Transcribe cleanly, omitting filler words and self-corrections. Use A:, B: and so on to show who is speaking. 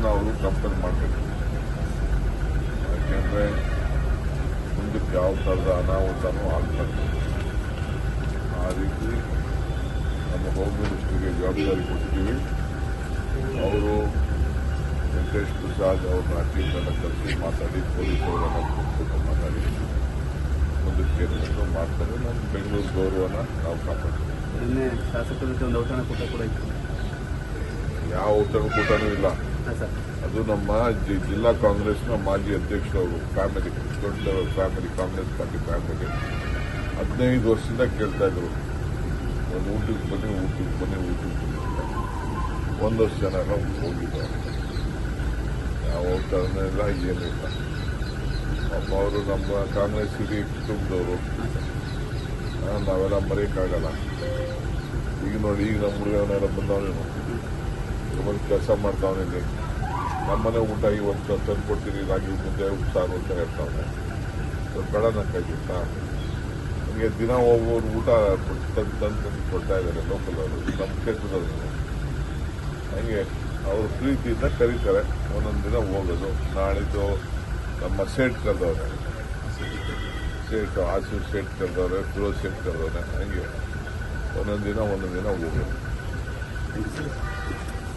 A: ಅದನ್ನು ಅವರು ಕಂಪೇರ್ ಮಾಡಬೇಕು. ಯಾಕೆಂದರೆ ಮುಂದಕ್ಕೆ ಯಾವ ಥರದ ಅನಾಹುತನೂ ಆಗ್ತದೆ. ಆ ರೀತಿ ನಮ್ಮ ಹೋಮ್ ಮಿನಿಸ್ಟ್ರಿಗೆ ಜವಾಬ್ದಾರಿ ಕೊಟ್ಟಿದ್ದೀವಿ. ಅವರು ವೆಂಕಟೇಶ್ ಪ್ರಸಾದ್ ಅವ್ರನ್ನ ಟೀಮ್ನೆಲ್ಲ ಕರೆಸಿ ಮಾತಾಡಿ ಪೊಲೀಸ್ ಅವರನ್ನು ಕೂತ್ಕೊಂಡು ಮಾತಾಡಿ ಮುಂದಕ್ಕೆ ಏನೇನು ಮಾಡ್ತಾರೆ. ನಮ್ಮ ಬೆಂಗಳೂರು ಗೌರವನ ನಾವು ಕಾಪಾಡ್ತೀವಿ.
B: ನಿನ್ನೆ ಶಾಸಕರ ಜೊತೆ ಒಂದು ಔತಣಕೂಟ ಕೂಡ ಇತ್ತು.
A: ಯಾವ ಔತಣಕೂಟನೂ ಇಲ್ಲ. ಅದು ನಮ್ಮ ಜಿಲ್ಲಾ ಕಾಂಗ್ರೆಸ್ನ ಮಾಜಿ ಅಧ್ಯಕ್ಷರವರು ಫ್ಯಾಮಿಲಿ, ದೊಡ್ಡ ಫ್ಯಾಮಿಲಿ, ಕಾಂಗ್ರೆಸ್ ಪಾರ್ಟಿ ಫ್ಯಾಮಿಲಿ 15 ವರ್ಷದಿಂದ ಕೇಳ್ತಾ ಇದ್ರು, ಒಂದು ಊಟಕ್ಕೆ ಬನ್ನಿ ಅಂತ. ಒಂದಷ್ಟು ಜನ ಹೋಗಿದ್ದಾರೆ. ಯಾವ ಔತಣ ಇಲ್ಲ, ಏನೂ ಇಲ್ಲ. ಪಾಪ ಅವರು ನಮ್ಮ ಕಾಂಗ್ರೆಸ್ ಹಿರಿಯ ಕುಟುಂಬದವರು, ನಾವೆಲ್ಲ ಮರೆಯೋಕ್ಕಾಗಲ್ಲ. ಈಗ ನೋಡಿ, ಈಗ ನಮ್ಮ ಹುಡುಗನೆಲ್ಲ ಬಂದವನೇನು ಒಂದು ಕೆಲಸ ಮಾಡ್ತಾವನಿಲ್ಲಿ. ನಮ್ಮನೆ ಊಟ ಇವತ್ತು ತಂದು ಕೊಡ್ತೀನಿ, ರಾಗಿ ಮುದ್ದೆ ಸಾರು ಅಂತ ಹೇಳ್ತಾವನೆ. ಬೇಡ ನಂಗಾಗಿತ್ತಾ? ನನಗೆ ದಿನ ಹೋಗೋರು ಊಟ ತಂದು ಕೊಡ್ತಾ ಇದ್ದಾರೆ ಲೋಕಲ್ ಅವರು, ನಮ್ಮ ಕ್ಷೇತ್ರದವರು. ಹಂಗೆ ಅವರು ಪ್ರೀತಿಯಿಂದ ಕರೀತಾರೆ, ಒಂದೊಂದು ದಿನ ಹೋಗೋದು. ನಾಳಿದ್ದು ನಮ್ಮ ಸೇಟ್ ಕರೆದವ್ರೆ, ಆಸೂರು ಸೇಟ್ ಕರೆದವ್ರೆ, ಫಿರೋಜ್ ಸೇಟ್ ಕರೆದವ್ರೆ. ಹಂಗೆ ಒಂದೊಂದು ದಿನ ಹೋಗೋದು.